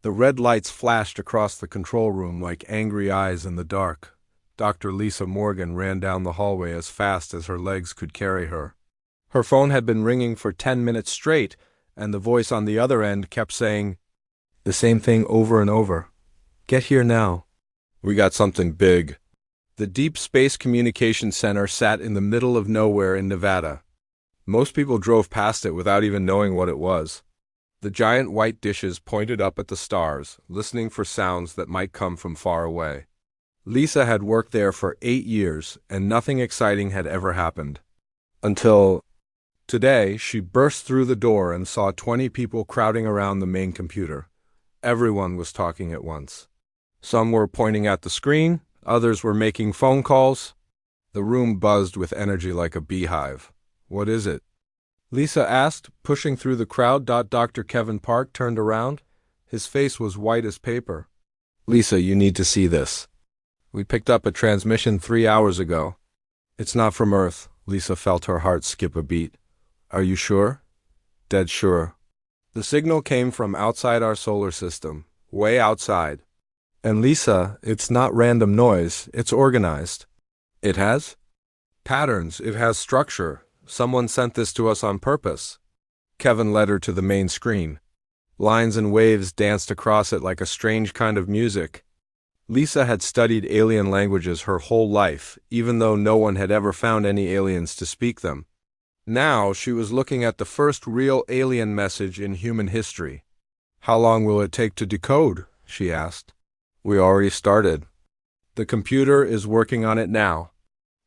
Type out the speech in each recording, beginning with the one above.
The red lights flashed across the control room like angry eyes in the dark. Dr. Lisa Morgan ran down the hallway as fast as her legs could carry her. Her phone had been ringing for 10 minutes straight, and the voice on the other end kept saying the same thing over and over. "Get here now. We got something big." The Deep Space Communications Center sat in the middle of nowhere in Nevada. Most people drove past it without even knowing what it was. The giant white dishes pointed up at the stars, listening for sounds that might come from far away. Lisa had worked there for 8 years, and nothing exciting had ever happened. Until today, she burst through the door and saw 20 people crowding around the main computer. Everyone was talking at once. Some were pointing at the screen, others were making phone calls. The room buzzed with energy like a beehive. "What is it?" Lisa asked, pushing through the crowd. Dr. Kevin Park turned around. His face was white as paper. "Lisa, you need to see this. We picked up a transmission 3 hours ago." "It's not from Earth." Lisa felt her heart skip a beat. "Are you sure?" "Dead sure. The signal came from outside our solar system, way outside. And Lisa, it's not random noise, it's organized. It has patterns, it has structure. Someone sent this to us on purpose." Kevin led her to the main screen. Lines and waves danced across it like a strange kind of music. Lisa had studied alien languages her whole life, even though no one had ever found any aliens to speak them. Now she was looking at the first real alien message in human history. "How long will it take to decode?" she asked. "We already started. The computer is working on it now."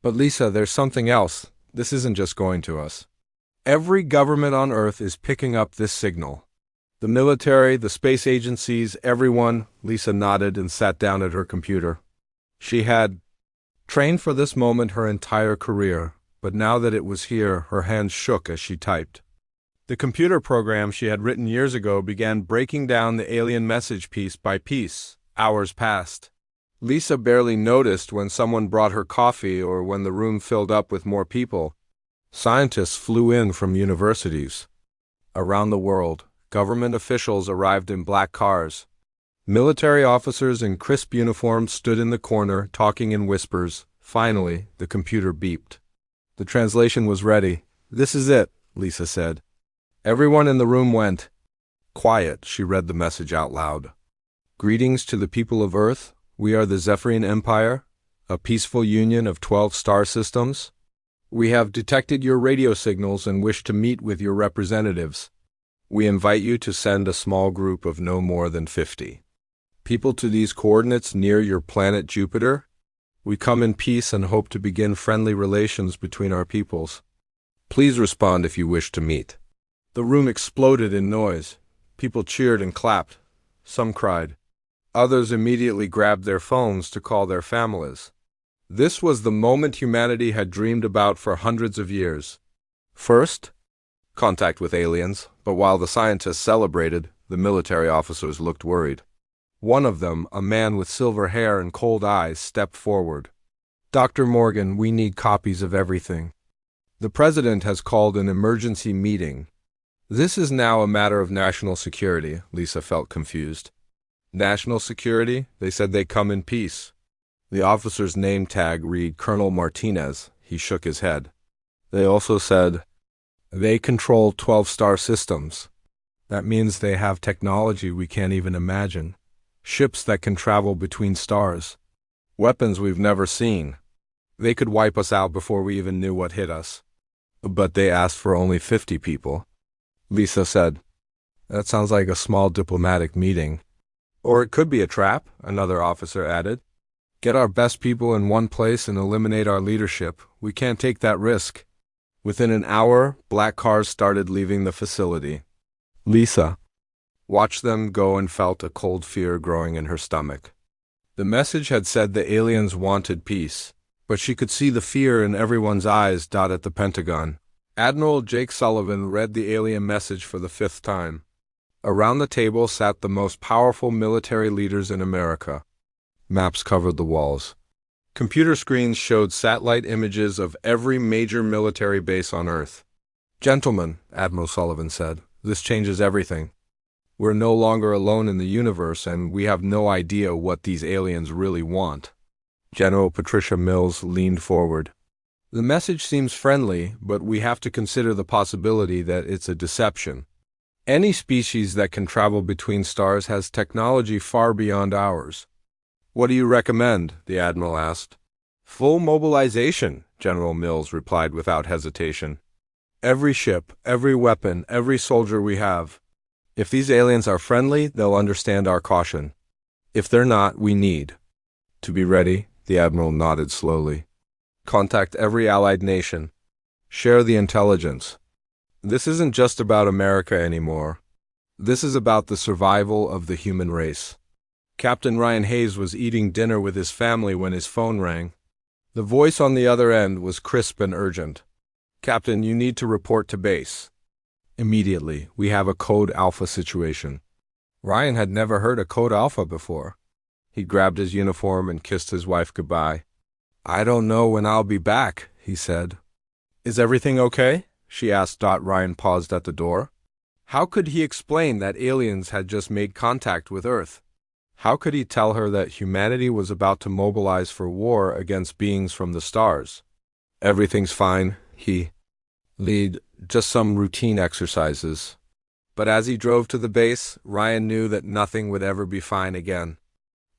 "But Lisa, there's something else. This isn't just going to us. Every government on Earth is picking up this signal. The military, the space agencies, everyone." Lisa nodded and sat down at her computer. She had trained for this moment her entire career, but now that it was here, her hands shook as she typed. The computer program she had written years ago began breaking down the alien message piece by piece. Hours passed. Lisa barely noticed when someone brought her coffee or when the room filled up with more people. Scientists flew in from universities. Around the world, government officials arrived in black cars. Military officers in crisp uniforms stood in the corner, talking in whispers. Finally, the computer beeped. The translation was ready. "This is it," Lisa said. Everyone in the room went quiet. She read the message out loud. "Greetings to the people of Earth. We are the Zephyrian Empire, a peaceful union of 12 star systems. We have detected your radio signals and wish to meet with your representatives. We invite you to send a small group of no more than 50 people to these coordinates near your planet Jupiter. We come in peace and hope to begin friendly relations between our peoples. Please respond if you wish to meet." The room exploded in noise. People cheered and clapped. Some cried. Others immediately grabbed their phones to call their families. This was the moment humanity had dreamed about for hundreds of years. First, contact with aliens, but while the scientists celebrated, the military officers looked worried. One of them, a man with silver hair and cold eyes, stepped forward. "Dr. Morgan, we need copies of everything. The president has called an emergency meeting." This is now a matter of national security. Lisa felt confused. National security? They said they come in peace. The officer's name tag read Colonel Martinez. He shook his head. They also said they control 12-star systems. That means they have technology we can't even imagine. Ships that can travel between stars. Weapons we've never seen. They could wipe us out before we even knew what hit us. But they asked for only 50 people. Lisa said, "That sounds like a small diplomatic meeting." "Or it could be a trap," another officer added. "Get our best people in one place and eliminate our leadership. We can't take that risk." Within an hour, black cars started leaving the facility. Lisa watched them go and felt a cold fear growing in her stomach. The message had said the aliens wanted peace, but she could see the fear in everyone's eyes. At the Pentagon, Admiral Jake Sullivan read the alien message for the 5th time. Around the table sat the most powerful military leaders in America. Maps covered the walls. Computer screens showed satellite images of every major military base on Earth. "Gentlemen," Admiral Sullivan said, "this changes everything. We're no longer alone in the universe, and we have no idea what these aliens really want. General Patricia Mills leaned forward. The message seems friendly, but we have to consider the possibility that it's a deception. Any species that can travel between stars has technology far beyond ours. What do you recommend? The Admiral asked. Full mobilization, General Mills replied without hesitation. Every ship, every weapon, every soldier we have. If these aliens are friendly, they'll understand our caution. If they're not, we need to be ready. The Admiral nodded slowly. Contact every allied nation. Share the intelligence. This isn't just about America anymore. This is about the survival of the human race. Captain Ryan Hayes was eating dinner with his family when his phone rang. The voice on the other end was crisp and urgent. Captain, you need to report to base. Immediately, we have a Code Alpha situation. Ryan had never heard of Code Alpha before. He grabbed his uniform and kissed his wife goodbye. I don't know when I'll be back, he said. Is everything okay? She asked. Ryan paused at the door. How could he explain that aliens had just made contact with Earth? How could he tell her that humanity was about to mobilize for war against beings from the stars? Everything's fine, he lead, just some routine exercises. But as he drove to the base, Ryan knew that nothing would ever be fine again.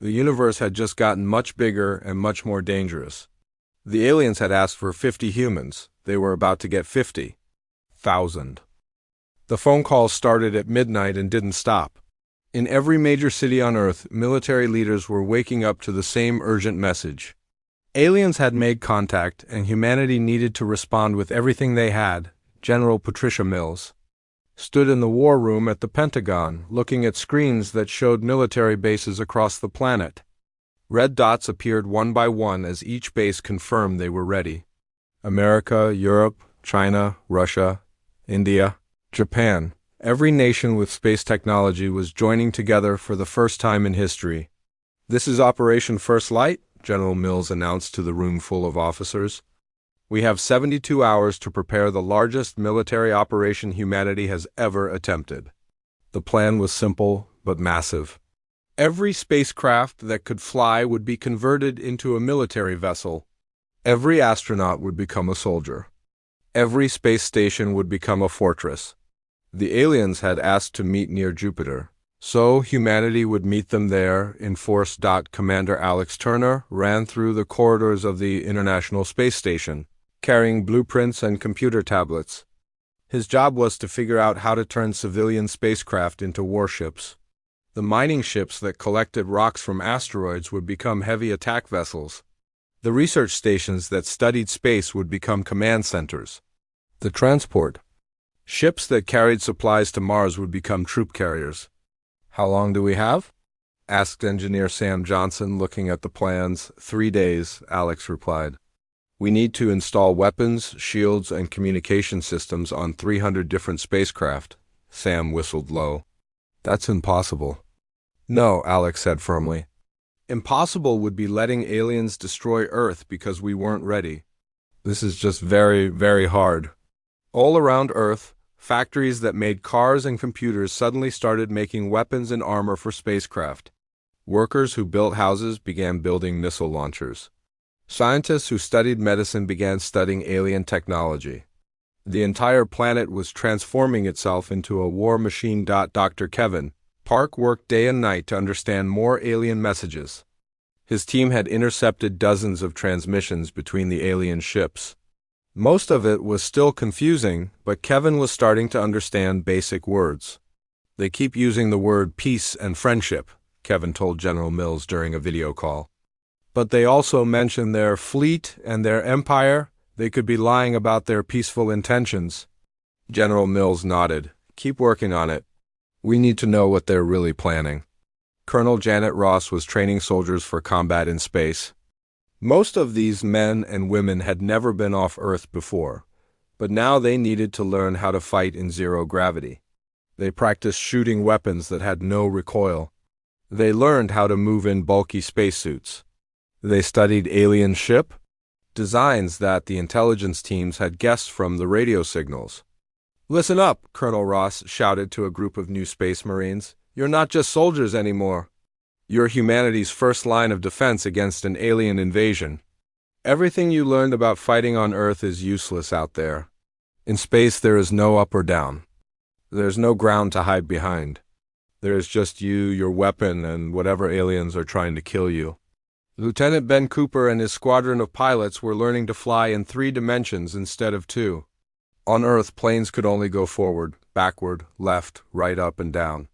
The universe had just gotten much bigger and much more dangerous. The aliens had asked for 50 humans. They were about to get 50,000. The phone calls started at midnight and didn't stop. In every major city on Earth, military leaders were waking up to the same urgent message. Aliens had made contact, and humanity needed to respond with everything they had. General Patricia Mills stood in the war room at the Pentagon, looking at screens that showed military bases across the planet. Red dots appeared one by one as each base confirmed they were ready. America, Europe, China, Russia, India, Japan. Every nation with space technology was joining together for the first time in history. This is Operation First Light, General Mills announced to the room full of officers. We have 72 hours to prepare the largest military operation humanity has ever attempted. The plan was simple but massive. Every spacecraft that could fly would be converted into a military vessel. Every astronaut would become a soldier. Every space station would become a fortress. The aliens had asked to meet near Jupiter, so humanity would meet them there in force. Commander Alex Turner ran through the corridors of the International Space Station, carrying blueprints and computer tablets. His job was to figure out how to turn civilian spacecraft into warships. The mining ships that collected rocks from asteroids would become heavy attack vessels. The research stations that studied space would become command centers. The transport ships that carried supplies to Mars would become troop carriers. How long do we have? Asked Engineer Sam Johnson, looking at the plans. 3 days, Alex replied. We need to install weapons, shields, and communication systems on 300 different spacecraft. Sam whistled low. That's impossible. No, Alex said firmly. Impossible would be letting aliens destroy Earth because we weren't ready. This is just very, very hard. All around Earth, factories that made cars and computers suddenly started making weapons and armor for spacecraft. Workers who built houses began building missile launchers. Scientists who studied medicine began studying alien technology. The entire planet was transforming itself into a war machine. Dr. Kevin Park worked day and night to understand more alien messages. His team had intercepted dozens of transmissions between the alien ships. Most of it was still confusing, but Kevin was starting to understand basic words. They keep using the word peace and friendship, Kevin told General Mills during a video call. But they also mention their fleet and their empire. They could be lying about their peaceful intentions. General Mills nodded. Keep working on it. We need to know what they're really planning. Colonel Janet Ross was training soldiers for combat in space. Most of these men and women had never been off Earth before, but now they needed to learn how to fight in zero gravity. They practiced shooting weapons that had no recoil. They learned how to move in bulky spacesuits. They studied alien ship designs that the intelligence teams had guessed from the radio signals. Listen up, Colonel Ross shouted to a group of new Space Marines. You're not just soldiers anymore. You're humanity's first line of defense against an alien invasion. Everything you learned about fighting on Earth is useless out there. In space, there is no up or down. There's no ground to hide behind. There is just you, your weapon, and whatever aliens are trying to kill you. Lieutenant Ben Cooper and his squadron of pilots were learning to fly in 3 dimensions instead of 2. On Earth, planes could only go forward, backward, left, right, up, and down.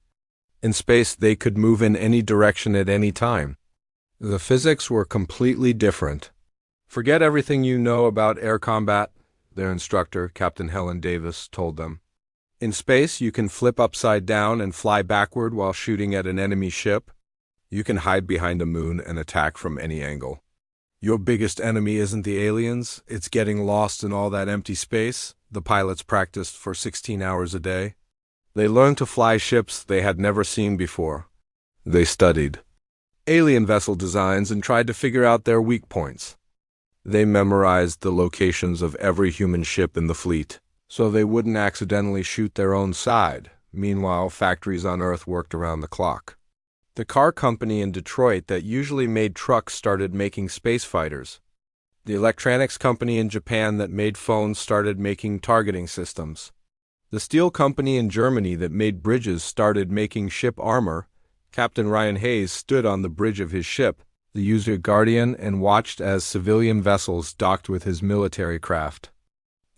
In space, they could move in any direction at any time. The physics were completely different. Forget everything you know about air combat, their instructor, Captain Helen Davis, told them. In space, you can flip upside down and fly backward while shooting at an enemy ship. You can hide behind a moon and attack from any angle. Your biggest enemy isn't the aliens, it's getting lost in all that empty space. The pilots practiced for 16 hours a day. They learned to fly ships they had never seen before. They studied alien vessel designs and tried to figure out their weak points. They memorized the locations of every human ship in the fleet, so they wouldn't accidentally shoot their own side. Meanwhile, factories on Earth worked around the clock. The car company in Detroit that usually made trucks started making space fighters. The electronics company in Japan that made phones started making targeting systems. The steel company in Germany that made bridges started making ship armor. Captain Ryan Hayes stood on the bridge of his ship, the User Guardian, and watched as civilian vessels docked with his military craft.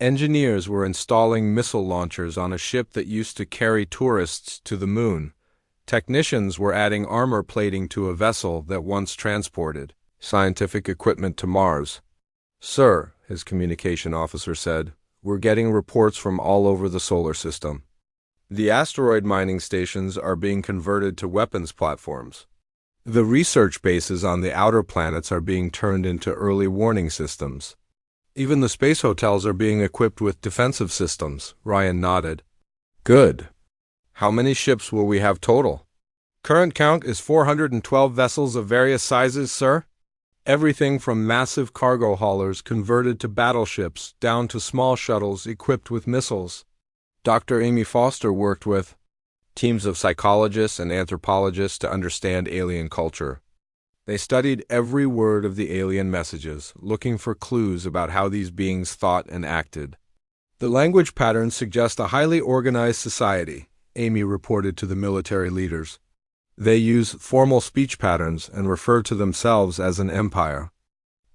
Engineers were installing missile launchers on a ship that used to carry tourists to the moon. Technicians were adding armor plating to a vessel that once transported scientific equipment to Mars. "Sir," his communication officer said, "we're getting reports from all over the solar system. The asteroid mining stations are being converted to weapons platforms. The research bases on the outer planets are being turned into early warning systems. Even the space hotels are being equipped with defensive systems." Ryan nodded. "Good. How many ships will we have total?" "Current count is 412 vessels of various sizes, sir. Everything from massive cargo haulers converted to battleships down to small shuttles equipped with missiles." Dr. Amy Foster worked with teams of psychologists and anthropologists to understand alien culture. They studied every word of the alien messages, looking for clues about how these beings thought and acted. "The language patterns suggest a highly organized society," Amy reported to the military leaders. "They use formal speech patterns and refer to themselves as an empire.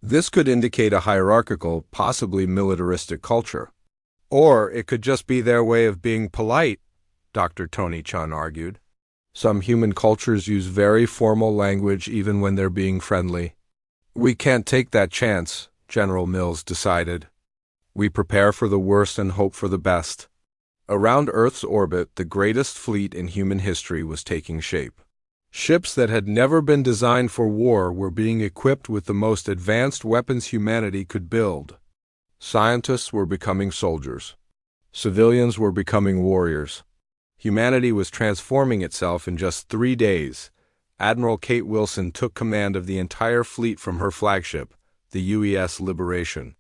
This could indicate a hierarchical, possibly militaristic culture. Or it could just be their way of being polite," Dr. Tony Chun argued. "Some human cultures use very formal language even when they're being friendly." "We can't take that chance," General Mills decided. "We prepare for the worst and hope for the best." Around Earth's orbit, the greatest fleet in human history was taking shape. Ships that had never been designed for war were being equipped with the most advanced weapons humanity could build. Scientists were becoming soldiers. Civilians were becoming warriors. Humanity was transforming itself in just 3 days. Admiral Kate Wilson took command of the entire fleet from her flagship, the UES Liberation.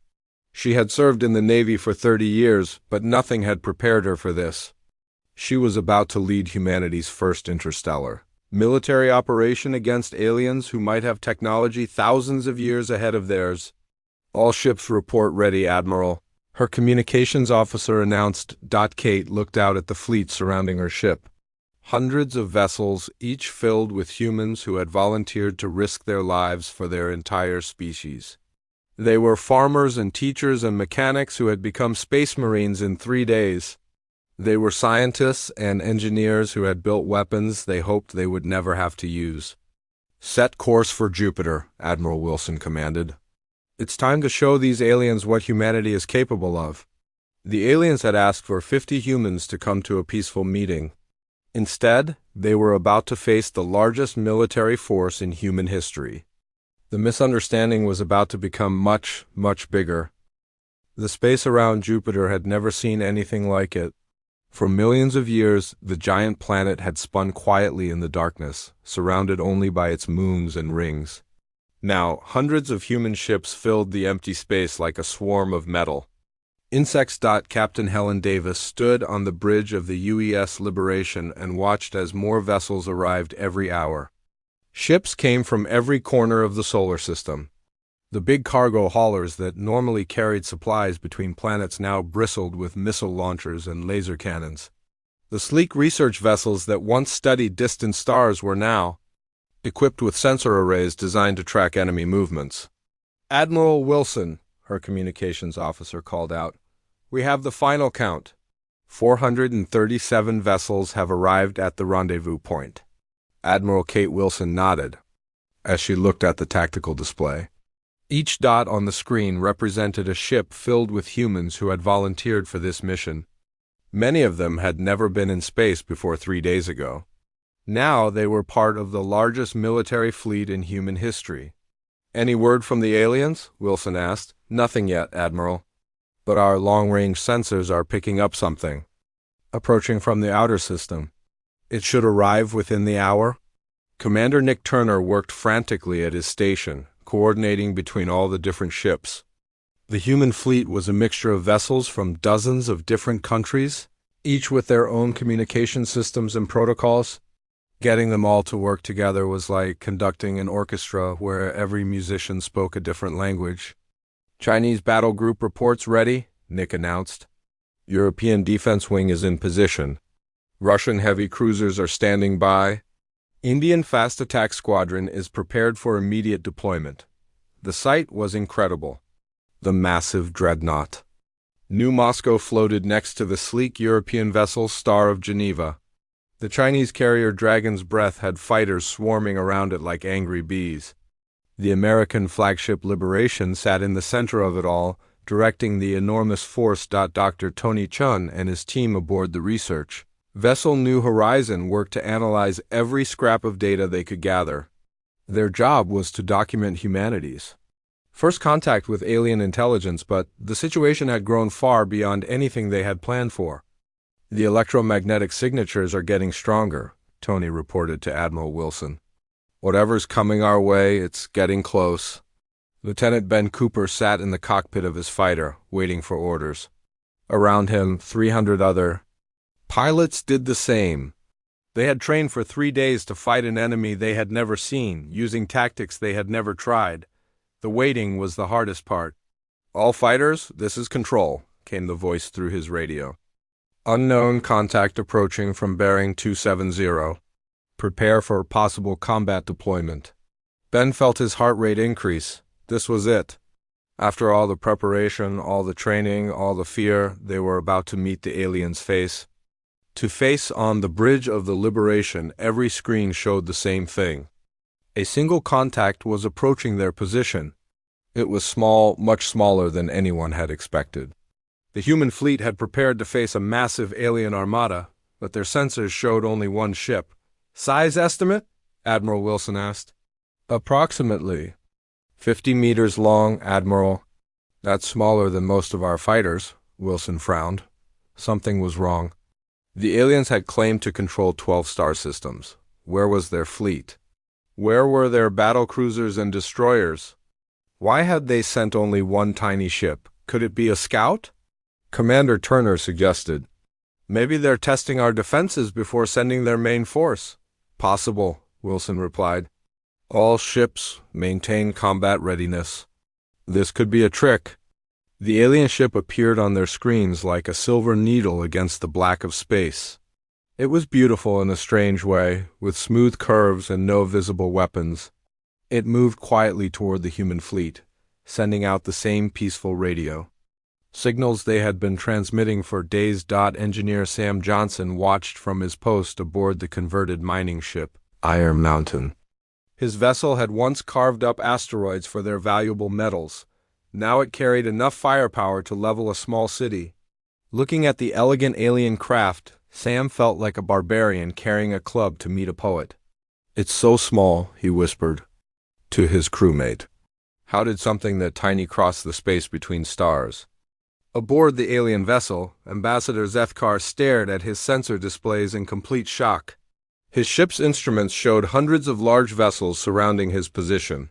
She had served in the Navy for 30 years, but nothing had prepared her for this. She was about to lead humanity's first interstellar military operation against aliens who might have technology thousands of years ahead of theirs. "All ships report ready, Admiral," her communications officer announced. Kate looked out at the fleet surrounding her ship. Hundreds of vessels, each filled with humans who had volunteered to risk their lives for their entire species. They were farmers and teachers and mechanics who had become space marines in 3 days. They were scientists and engineers who had built weapons they hoped they would never have to use. "Set course for Jupiter," Admiral Wilson commanded. "It's time to show these aliens what humanity is capable of." The aliens had asked for 50 humans to come to a peaceful meeting. Instead, they were about to face the largest military force in human history. The misunderstanding was about to become much, much bigger. The space around Jupiter had never seen anything like it. For millions of years, the giant planet had spun quietly in the darkness, surrounded only by its moons and rings. Now, hundreds of human ships filled the empty space like a swarm of metal. Insects. Captain Helen Davis stood on the bridge of the UES Liberation and watched as more vessels arrived every hour. Ships came from every corner of the solar system. The big cargo haulers that normally carried supplies between planets now bristled with missile launchers and laser cannons. The sleek research vessels that once studied distant stars were now equipped with sensor arrays designed to track enemy movements. "Admiral Wilson," her communications officer called out, "we have the final count. 437 vessels have arrived at the rendezvous point." Admiral Kate Wilson nodded as she looked at the tactical display. Each dot on the screen represented a ship filled with humans who had volunteered for this mission. Many of them had never been in space before 3 days ago. Now they were part of the largest military fleet in human history. "Any word from the aliens?" Wilson asked. "Nothing yet, Admiral. But our long-range sensors are picking up something. Approaching from the outer system. It should arrive within the hour." Commander Nick Turner worked frantically at his station, coordinating between all the different ships. The human fleet was a mixture of vessels from dozens of different countries, each with their own communication systems and protocols. Getting them all to work together was like conducting an orchestra where every musician spoke a different language. "Chinese battle group reports ready," Nick announced. "European defense wing is in position. Russian heavy cruisers are standing by. Indian fast attack squadron is prepared for immediate deployment." The sight was incredible. The massive dreadnought. New Moscow floated next to the sleek European vessel Star of Geneva. The Chinese carrier Dragon's Breath had fighters swarming around it like angry bees. The American flagship Liberation sat in the center of it all, directing the enormous force. Dr. Tony Chun and his team aboard the research vessel New Horizon worked to analyze every scrap of data they could gather. Their job was to document humanity's first contact with alien intelligence, but the situation had grown far beyond anything they had planned for. "The electromagnetic signatures are getting stronger," Tony reported to Admiral Wilson. "Whatever's coming our way, it's getting close." Lieutenant Ben Cooper sat in the cockpit of his fighter, waiting for orders. Around him, 300 other pilots did the same. They had trained for 3 days to fight an enemy they had never seen, using tactics they had never tried. The waiting was the hardest part. "All fighters, this is Control," came the voice through his radio. "Unknown contact approaching from bearing 270. Prepare for possible combat deployment." Ben felt his heart rate increase. This was it. After all the preparation, all the training, all the fear, they were about to meet the aliens face to face on the bridge of the Liberation. Every screen showed the same thing. A single contact was approaching their position. It was small, much smaller than anyone had expected. The human fleet had prepared to face a massive alien armada, but their sensors showed only one ship. "Size estimate?" Admiral Wilson asked. "Approximately 50 meters long, Admiral." "That's smaller than most of our fighters," Wilson frowned. Something was wrong. The aliens had claimed to control 12 star systems. Where was their fleet? Where were their battle cruisers and destroyers? Why had they sent only one tiny ship? Could it be a scout? Commander Turner suggested. "Maybe they're testing our defenses before sending their main force." "Possible," Wilson replied. "All ships maintain combat readiness." This could be a trick. The alien ship appeared on their screens like a silver needle against the black of space. It was beautiful in a strange way, with smooth curves and no visible weapons. It moved quietly toward the human fleet, sending out the same peaceful radio. Signals they had been transmitting for days. Engineer Sam Johnson watched from his post aboard the converted mining ship, Iron Mountain. His vessel had once carved up asteroids for their valuable metals. Now it carried enough firepower to level a small city. Looking at the elegant alien craft, Sam felt like a barbarian carrying a club to meet a poet. "It's so small," he whispered to his crewmate. How did something that tiny cross the space between stars? Aboard the alien vessel, Ambassador Zethkar stared at his sensor displays in complete shock. His ship's instruments showed hundreds of large vessels surrounding his position.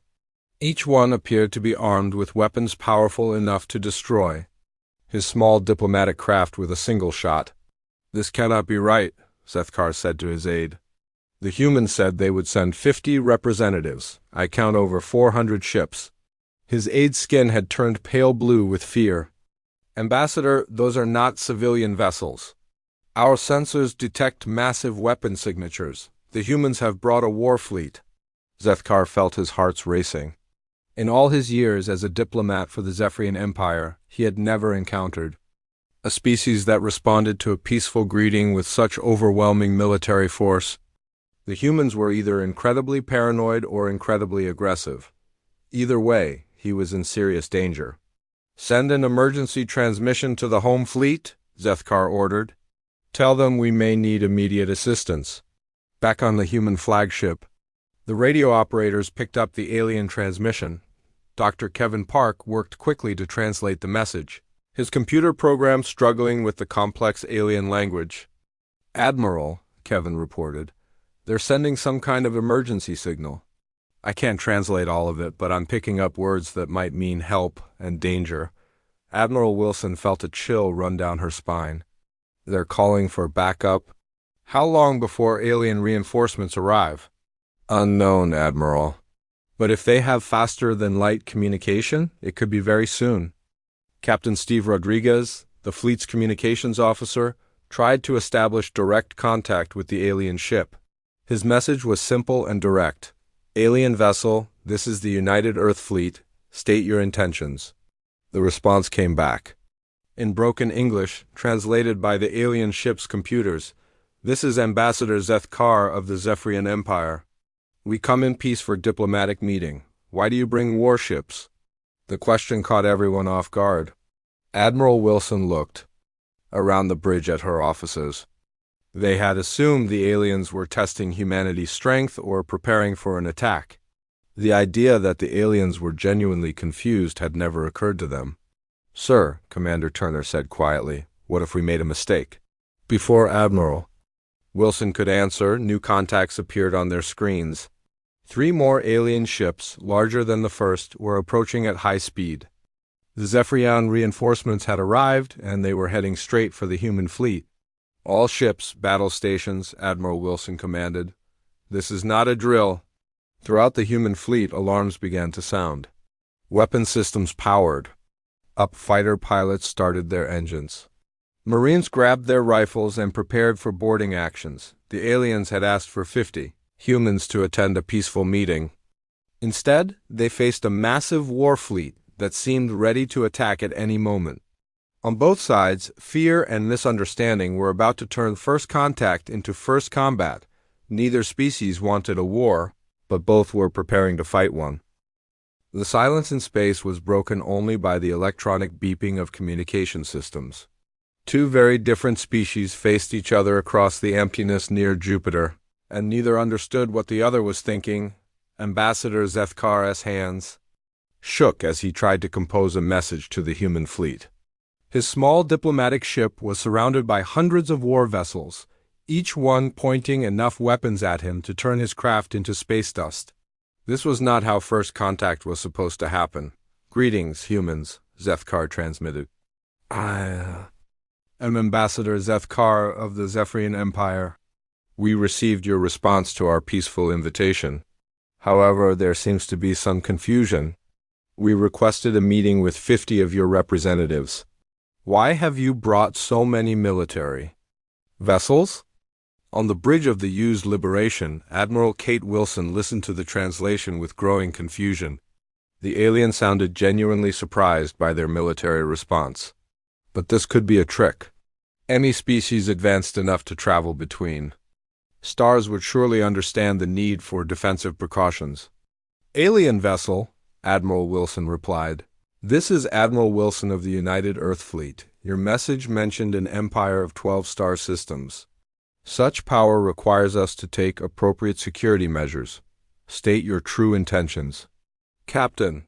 Each one appeared to be armed with weapons powerful enough to destroy. his small diplomatic craft with a single shot. "This cannot be right," Zethkar said to his aide. "The humans said they would send 50 representatives. I count over 400 ships." His aide's skin had turned pale blue with fear. "Ambassador, those are not civilian vessels. Our sensors detect massive weapon signatures. The humans have brought a war fleet." Zethkar felt his heart racing. In all his years as a diplomat for the Zephyrian Empire, he had never encountered a species that responded to a peaceful greeting with such overwhelming military force. The humans were either incredibly paranoid or incredibly aggressive. Either way, he was in serious danger. "Send an emergency transmission to the home fleet," Zethkar ordered. "Tell them we may need immediate assistance." Back on the human flagship, the radio operators picked up the alien transmission. Dr. Kevin Park worked quickly to translate the message, his computer program struggling with the complex alien language. "Admiral," Kevin reported, "they're sending some kind of emergency signal. I can't translate all of it, but I'm picking up words that might mean help and danger." Admiral Wilson felt a chill run down her spine. "They're calling for backup? How long before alien reinforcements arrive?" "Unknown, Admiral. But if they have faster-than-light communication, it could be very soon." Captain Steve Rodriguez, the fleet's communications officer, tried to establish direct contact with the alien ship. His message was simple and direct. "Alien vessel, this is the United Earth Fleet. State your intentions." The response came back in broken English, translated by the alien ship's computers. "This is Ambassador Zethkar of the Zephyrian Empire. We come in peace for diplomatic meeting. Why do you bring warships?" The question caught everyone off guard. Admiral Wilson looked around the bridge at her officers. They had assumed the aliens were testing humanity's strength or preparing for an attack. The idea that the aliens were genuinely confused had never occurred to them. "Sir," Commander Turner said quietly, "what if we made a mistake?" Before Admiral Wilson could answer, new contacts appeared on their screens. 3 more alien ships, larger than the first, were approaching at high speed. The Zephyrian reinforcements had arrived, and they were heading straight for the human fleet. "All ships, battle stations," Admiral Wilson commanded. "This is not a drill." Throughout the human fleet, alarms began to sound. Weapon systems powered up. Fighter pilots started their engines. Marines grabbed their rifles and prepared for boarding actions. The aliens had asked for 50 humans to attend a peaceful meeting. Instead, they faced a massive war fleet that seemed ready to attack at any moment. On both sides, fear and misunderstanding were about to turn first contact into first combat. Neither species wanted a war, but both were preparing to fight one. The silence in space was broken only by the electronic beeping of communication systems. 2 very different species faced each other across the emptiness near Jupiter, and neither understood what the other was thinking. Ambassador Zethkar's hands shook as he tried to compose a message to the human fleet. His small diplomatic ship was surrounded by hundreds of war vessels, each one pointing enough weapons at him to turn his craft into space dust. This was not how first contact was supposed to happen. "Greetings, humans," Zethkar transmitted. "I am Ambassador Zethkar of the Zephyrian Empire. We received your response to our peaceful invitation. However, there seems to be some confusion. We requested a meeting with 50 of your representatives. Why have you brought so many military vessels?" On the bridge of the used Liberation, Admiral Kate Wilson listened to the translation with growing confusion. The alien sounded genuinely surprised by their military response. But this could be a trick. Any species advanced enough to travel between stars would surely understand the need for defensive precautions. "Alien vessel," Admiral Wilson replied. "This is Admiral Wilson of the United Earth Fleet. Your message mentioned an empire of 12-star systems. Such power requires us to take appropriate security measures. State your true intentions." Captain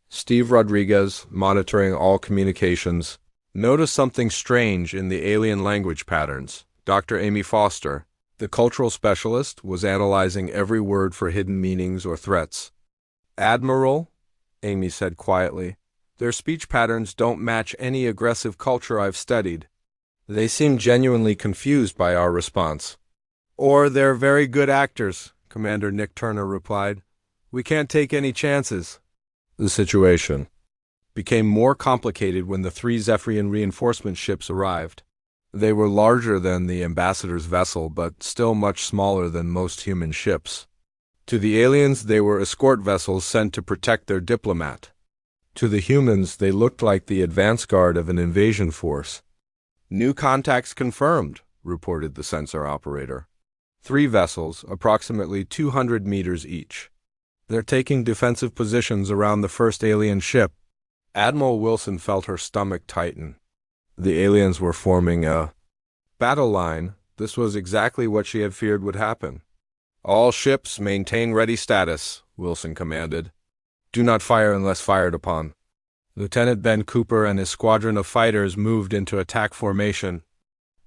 Steve Rodriguez, monitoring all communications, noticed something strange in the alien language patterns. Dr. Amy Foster, the cultural specialist, was analyzing every word for hidden meanings or threats. "Admiral," Amy said quietly, Their speech patterns don't match any aggressive culture I've studied. They seem genuinely confused by our response. Or they're very good actors, Commander Nick Turner replied. We can't take any chances. The situation became more complicated when the 3 Zephyrian reinforcement ships arrived. They were larger than the ambassador's vessel, but still much smaller than most human ships. To the aliens, they were escort vessels sent to protect their diplomat. To the humans, they looked like the advance guard of an invasion force. New contacts confirmed, reported the sensor operator. 3 vessels, approximately 200 meters each. They're taking defensive positions around the first alien ship. Admiral Wilson felt her stomach tighten. The aliens were forming a battle line. This was exactly what she had feared would happen. All ships maintain ready status, Wilson commanded. Do not fire unless fired upon. Lieutenant Ben Cooper and his squadron of fighters moved into attack formation.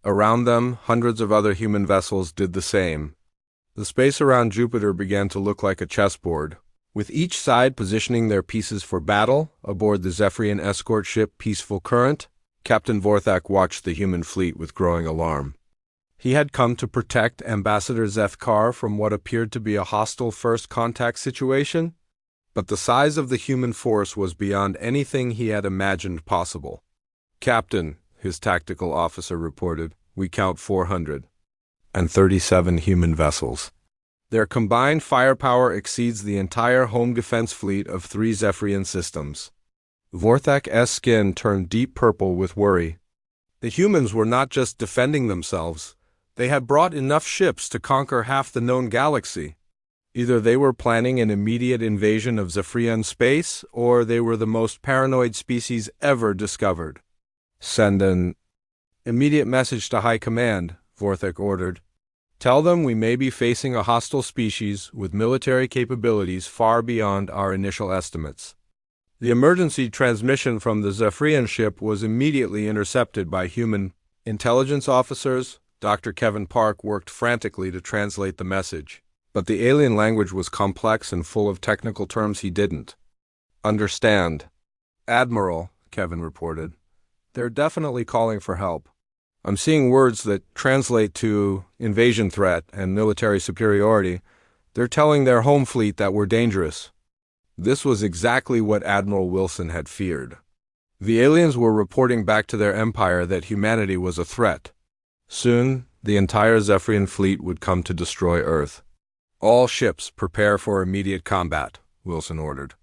Around them, hundreds of other human vessels did the same. The space around Jupiter began to look like a chessboard, with each side positioning their pieces for battle. Aboard the Zephyrian escort ship Peaceful Current, Captain Vorthak watched the human fleet with growing alarm. He had come to protect Ambassador Zethkar from what appeared to be a hostile first contact situation, but the size of the human force was beyond anything he had imagined possible. Captain, his tactical officer reported, we count 437 human vessels. Their combined firepower exceeds the entire home defense fleet of 3 Zephyrian systems. Vorthak's skin turned deep purple with worry. The humans were not just defending themselves. They had brought enough ships to conquer half the known galaxy. Either they were planning an immediate invasion of Zephyrian space, or they were the most paranoid species ever discovered. Send an immediate message to High Command, Vorthak ordered. Tell them we may be facing a hostile species with military capabilities far beyond our initial estimates. The emergency transmission from the Zephyrian ship was immediately intercepted by human intelligence officers. Dr. Kevin Park worked frantically to translate the message, but the alien language was complex and full of technical terms he didn't understand. Admiral, Kevin reported, they're definitely calling for help. I'm seeing words that translate to invasion threat and military superiority. They're telling their home fleet that we're dangerous. This was exactly what Admiral Wilson had feared. The aliens were reporting back to their empire that humanity was a threat. Soon, the entire Zephyrian fleet would come to destroy Earth. All ships prepare for immediate combat, Wilson ordered.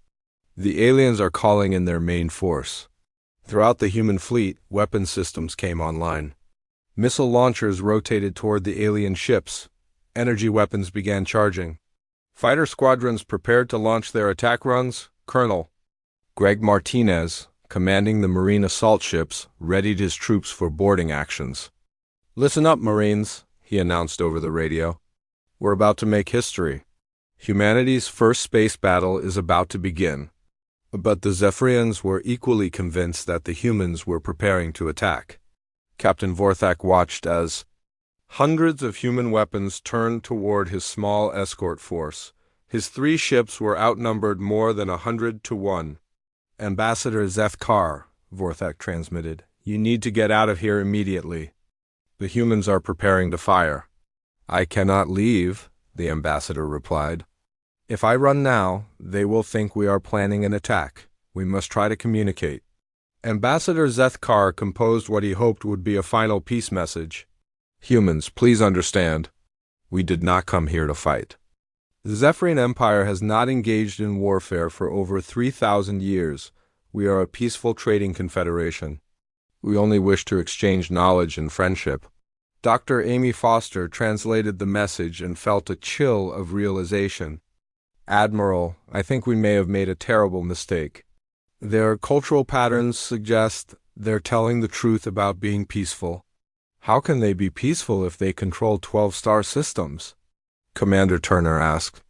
The aliens are calling in their main force. Throughout the human fleet, weapon systems came online. Missile launchers rotated toward the alien ships. Energy weapons began charging. Fighter squadrons prepared to launch their attack runs. Colonel Greg Martinez, commanding the Marine assault ships, readied his troops for boarding actions. Listen up, Marines, he announced over the radio. We're about to make history. Humanity's first space battle is about to begin. But the Zephyrians were equally convinced that the humans were preparing to attack. Captain Vorthak watched as hundreds of human weapons turned toward his small escort force. His 3 ships were outnumbered more than 100 to 1. Ambassador Zethkar, Vorthak transmitted, you need to get out of here immediately. The humans are preparing to fire. I cannot leave, the ambassador replied. If I run now, they will think we are planning an attack. We must try to communicate. Ambassador Zethkar composed what he hoped would be a final peace message. Humans, please understand. We did not come here to fight. The Zephyrian Empire has not engaged in warfare for over 3,000 years. We are a peaceful trading confederation. We only wish to exchange knowledge and friendship. Dr. Amy Foster translated the message and felt a chill of realization. Admiral, I think we may have made a terrible mistake. Their cultural patterns suggest they're telling the truth about being peaceful. How can they be peaceful if they control 12-star systems? Commander Turner asked.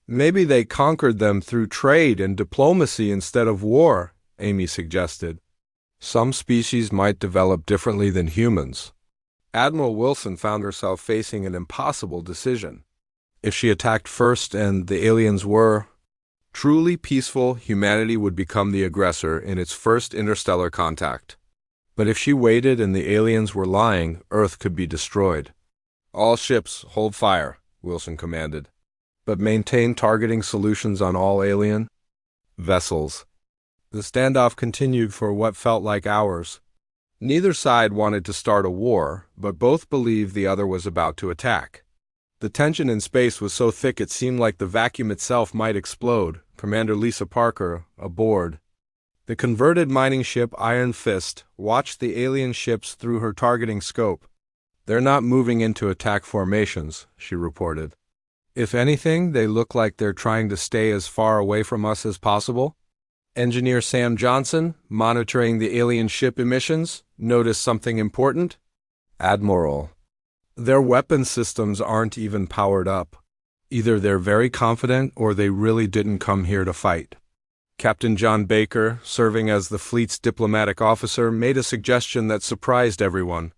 Maybe they conquered them through trade and diplomacy instead of war, Amy suggested. Some species might develop differently than humans. Admiral Wilson found herself facing an impossible decision. If she attacked first and the aliens were Truly peaceful, humanity would become the aggressor in its first interstellar contact. But if she waited and the aliens were lying, Earth could be destroyed. All ships, hold fire, Wilson commanded. But maintain targeting solutions on all alien vessels. The standoff continued for what felt like hours. Neither side wanted to start a war, but both believed the other was about to attack. The tension in space was so thick it seemed like the vacuum itself might explode. Commander Lisa Parker, aboard the converted mining ship Iron Fist, watched the alien ships through her targeting scope. "They're not moving into attack formations," she reported. "If anything, they look like they're trying to stay as far away from us as possible." Engineer Sam Johnson, monitoring the alien ship emissions, noticed something important. "Admiral, their weapon systems aren't even powered up. Either they're very confident or they really didn't come here to fight." Captain John Baker, serving as the fleet's diplomatic officer, made a suggestion that surprised everyone.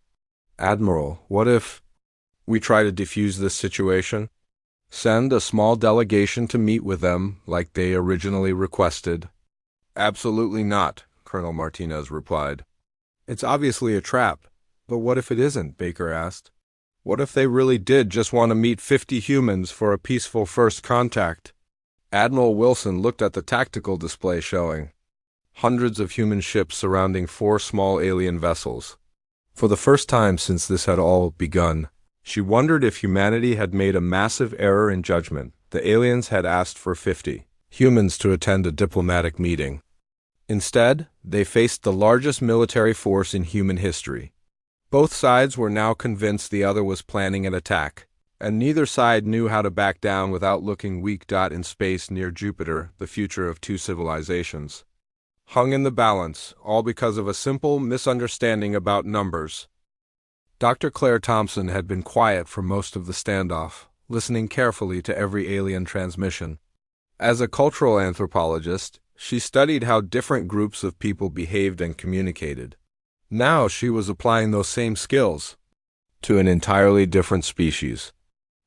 "Admiral, what if we try to defuse this situation? Send a small delegation to meet with them, like they originally requested." "Absolutely not," Colonel Martinez replied. "It's obviously a trap. But what if it isn't?" Baker asked. "What if they really did just want to meet 50 humans for a peaceful first contact?" Admiral Wilson looked at the tactical display showing hundreds of human ships surrounding 4 small alien vessels. For the first time since this had all begun, she wondered if humanity had made a massive error in judgment. The aliens had asked for 50 humans to attend a diplomatic meeting. Instead, they faced the largest military force in human history. Both sides were now convinced the other was planning an attack, and neither side knew how to back down without looking weak. In space near Jupiter, the future of 2 civilizations hung in the balance, all because of a simple misunderstanding about numbers. Dr. Claire Thompson had been quiet for most of the standoff, listening carefully to every alien transmission. As a cultural anthropologist, she studied how different groups of people behaved and communicated. Now she was applying those same skills to an entirely different species.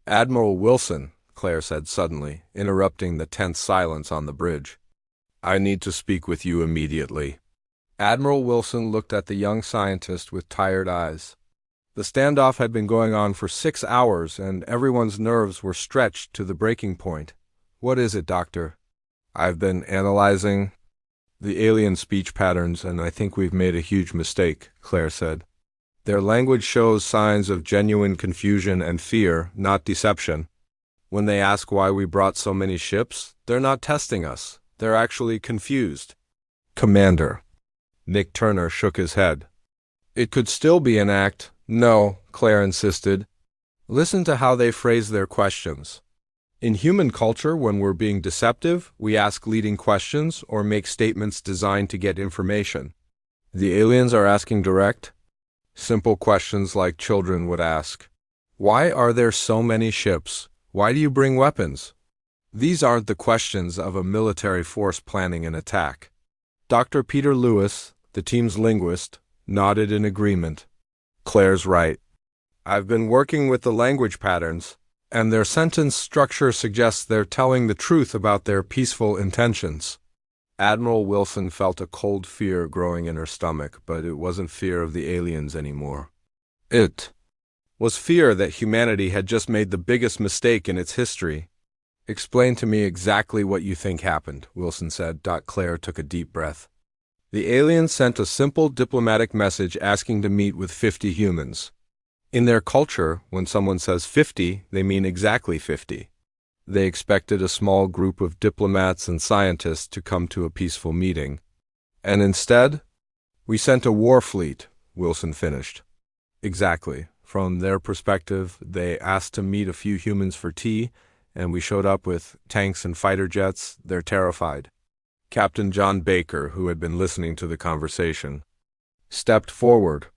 "Admiral Wilson," Claire said suddenly, interrupting the tense silence on the bridge. "I need to speak with you immediately." Admiral Wilson looked at the young scientist with tired eyes. The standoff had been going on for 6 hours, and everyone's nerves were stretched to the breaking point. "What is it, Doctor?" "I've been analyzing the alien speech patterns, and I think we've made a huge mistake," Claire said. "Their language shows signs of genuine confusion and fear, not deception. When they ask why we brought so many ships, they're not testing us. They're actually confused." "Commander." Nick Turner shook his head. "It could still be an act." "No," Claire insisted. "Listen to how they phrase their questions. In human culture, when we're being deceptive, we ask leading questions or make statements designed to get information. The aliens are asking direct, simple questions like children would ask. Why are there so many ships? Why do you bring weapons? These aren't the questions of a military force planning an attack." Dr. Peter Lewis, the team's linguist, nodded in agreement. "Claire's right. I've been working with the language patterns, and their sentence structure suggests they're telling the truth about their peaceful intentions." Admiral Wilson felt a cold fear growing in her stomach, but it wasn't fear of the aliens anymore. It was fear that humanity had just made the biggest mistake in its history. "Explain to me exactly what you think happened," Wilson said. Claire took a deep breath. "The aliens sent a simple diplomatic message asking to meet with 50 humans. In their culture, when someone says 50, they mean exactly 50. They expected a small group of diplomats and scientists to come to a peaceful meeting. And instead, we sent a war fleet," Wilson finished. "Exactly. From their perspective, they asked to meet a few humans for tea, and we showed up with tanks and fighter jets. They're terrified." Captain John Baker, who had been listening to the conversation, stepped forward.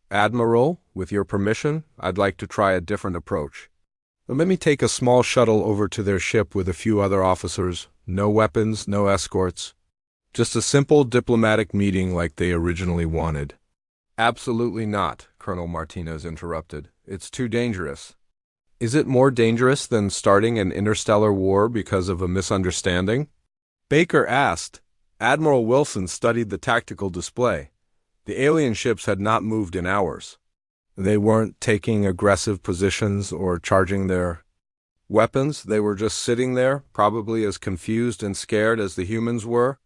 "Admiral, with your permission, I'd like to try a different approach. Let me take a small shuttle over to their ship with a few other officers. No weapons, no escorts. Just a simple diplomatic meeting like they originally wanted." "Absolutely not," Colonel Martinez interrupted. "It's too dangerous." "Is it more dangerous than starting an interstellar war because of a misunderstanding?" Baker asked. Admiral Wilson studied the tactical display. The alien ships had not moved in hours. They weren't taking aggressive positions or charging their weapons. They were just sitting there, probably as confused and scared as the humans were.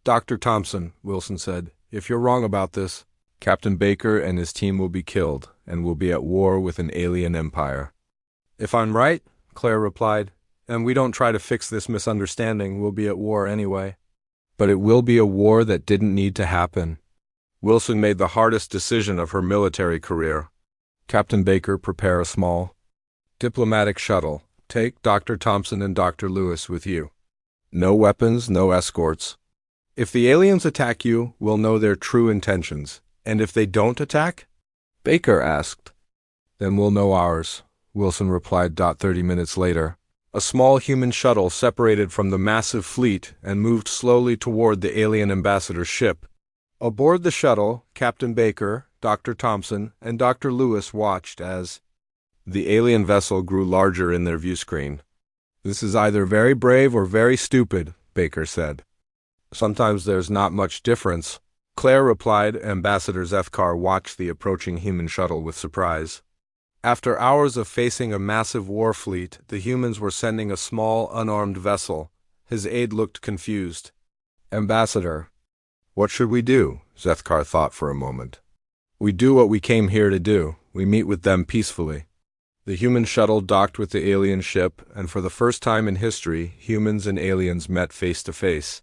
Dr. Thompson, Wilson said, if you're wrong about this, Captain Baker and his team will be killed and will be at war with an alien empire. If I'm right, Claire replied, and we don't try to fix this misunderstanding, we'll be at war anyway. But it will be a war that didn't need to happen. Wilson made the hardest decision of her military career. Captain Baker, prepare a small diplomatic shuttle. Take Dr. Thompson and Dr. Lewis with you. No weapons, no escorts. If the aliens attack you, we'll know their true intentions. And if they don't attack? Baker asked. Then we'll know ours, Wilson replied. 30 minutes later, a small human shuttle separated from the massive fleet and moved slowly toward the alien ambassador's ship. Aboard the shuttle, Captain Baker, Dr. Thompson, and Dr. Lewis watched as the alien vessel grew larger in their viewscreen. This is either very brave or very stupid, Baker said. Sometimes there's not much difference, Claire replied. Ambassador Zethkar watched the approaching human shuttle with surprise. After hours of facing a massive war fleet, the humans were sending a small, unarmed vessel. His aide looked confused. Ambassador, what should we do? Zethkar thought for a moment. We do what we came here to do. We meet with them peacefully. The human shuttle docked with the alien ship, and for the first time in history, humans and aliens met face to face.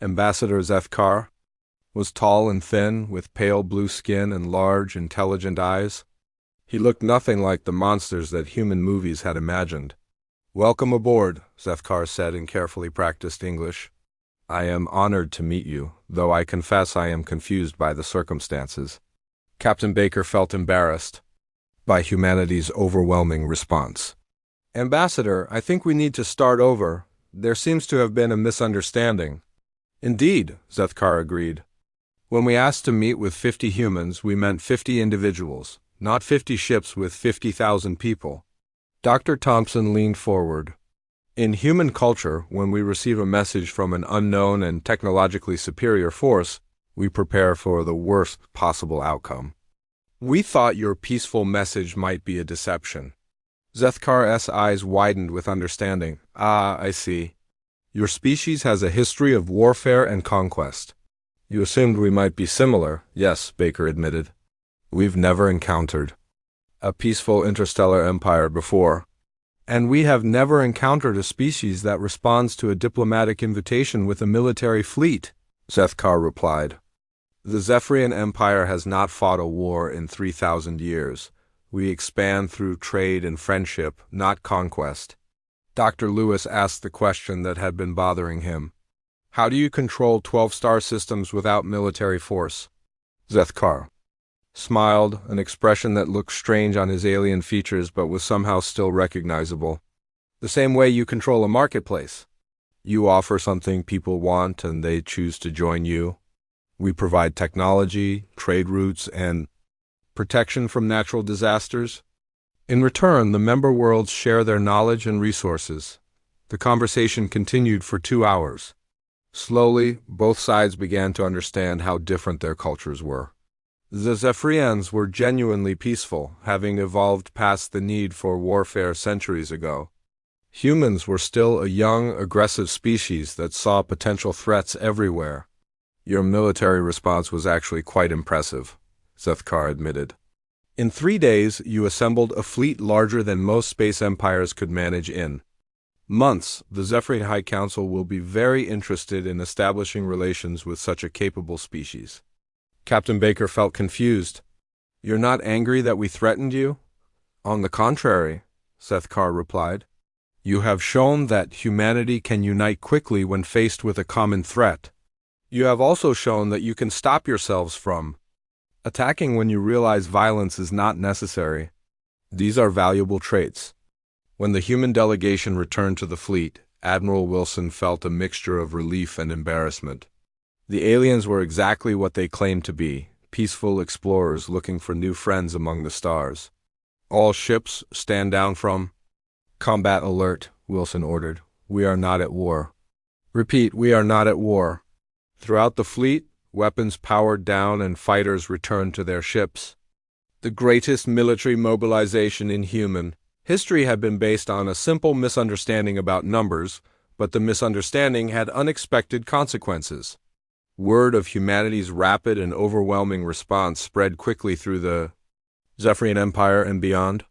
Ambassador Zethkar was tall and thin, with pale blue skin and large, intelligent eyes. He looked nothing like the monsters that human movies had imagined. Welcome aboard, Zethkar said in carefully practiced English. I am honored to meet you, though I confess I am confused by the circumstances. Captain Baker felt embarrassed by humanity's overwhelming response. Ambassador, I think we need to start over. There seems to have been a misunderstanding. Indeed, Zethkar agreed. When we asked to meet with 50 humans, we meant 50 individuals, not 50 ships with 50,000 people. Dr. Thompson leaned forward. In human culture, when we receive a message from an unknown and technologically superior force, we prepare for the worst possible outcome. We thought your peaceful message might be a deception. Zethkar's eyes widened with understanding. Ah, I see. Your species has a history of warfare and conquest. You assumed we might be similar. Yes, Baker admitted. We've never encountered a peaceful interstellar empire before. And we have never encountered a species that responds to a diplomatic invitation with a military fleet, Zethkar replied. The Zephyrian Empire has not fought a war in 3,000 years. We expand through trade and friendship, not conquest. Dr. Lewis asked the question that had been bothering him. How do you control 12 star systems without military force? Zethkar smiled, an expression that looked strange on his alien features but was somehow still recognizable. The same way you control a marketplace. You offer something people want and they choose to join you. We provide technology, trade routes, and protection from natural disasters. In return, the member worlds share their knowledge and resources. The conversation continued for 2 hours. Slowly, both sides began to understand how different their cultures were. The Zephyrians were genuinely peaceful, having evolved past the need for warfare centuries ago. Humans were still a young, aggressive species that saw potential threats everywhere. Your military response was actually quite impressive, Zethkar admitted. In 3 days, you assembled a fleet larger than most space empires could manage in months. The Zephyrian High Council will be very interested in establishing relations with such a capable species. Captain Baker felt confused. You're not angry that we threatened you? On the contrary, Zethkar replied. You have shown that humanity can unite quickly when faced with a common threat. You have also shown that you can stop yourselves from attacking when you realize violence is not necessary. These are valuable traits. When the human delegation returned to the fleet, Admiral Wilson felt a mixture of relief and embarrassment. The aliens were exactly what they claimed to be, peaceful explorers looking for new friends among the stars. All ships stand down from combat alert, Wilson ordered. We are not at war. Repeat, we are not at war. Throughout the fleet, weapons powered down and fighters returned to their ships. The greatest military mobilization in human history had been based on a simple misunderstanding about numbers, but the misunderstanding had unexpected consequences. Word of humanity's rapid and overwhelming response spread quickly through the Zephyrian Empire and beyond.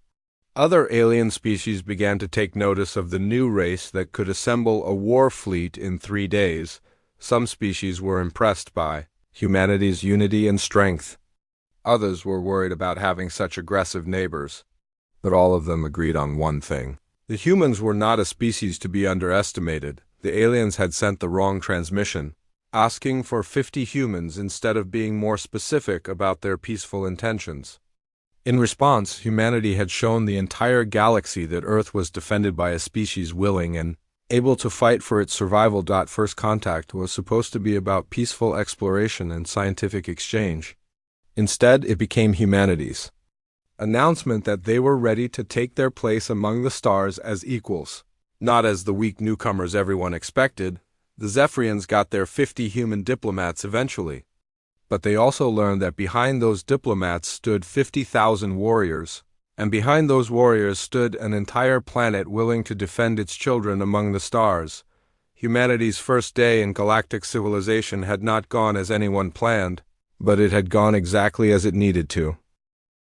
Other alien species began to take notice of the new race that could assemble a war fleet in 3 days. Some species were impressed by humanity's unity and strength. Others were worried about having such aggressive neighbors. But all of them agreed on one thing. The humans were not a species to be underestimated. The aliens had sent the wrong transmission, asking for 50 humans instead of being more specific about their peaceful intentions. In response, humanity had shown the entire galaxy that Earth was defended by a species willing and able to fight for its survival. First contact was supposed to be about peaceful exploration and scientific exchange. Instead, it became humanity's announcement that they were ready to take their place among the stars as equals. Not as the weak newcomers everyone expected, the Zephyrians got their 50 human diplomats eventually. But they also learned that behind those diplomats stood 50,000 warriors, and behind those warriors stood an entire planet willing to defend its children among the stars. Humanity's first day in galactic civilization had not gone as anyone planned, but it had gone exactly as it needed to.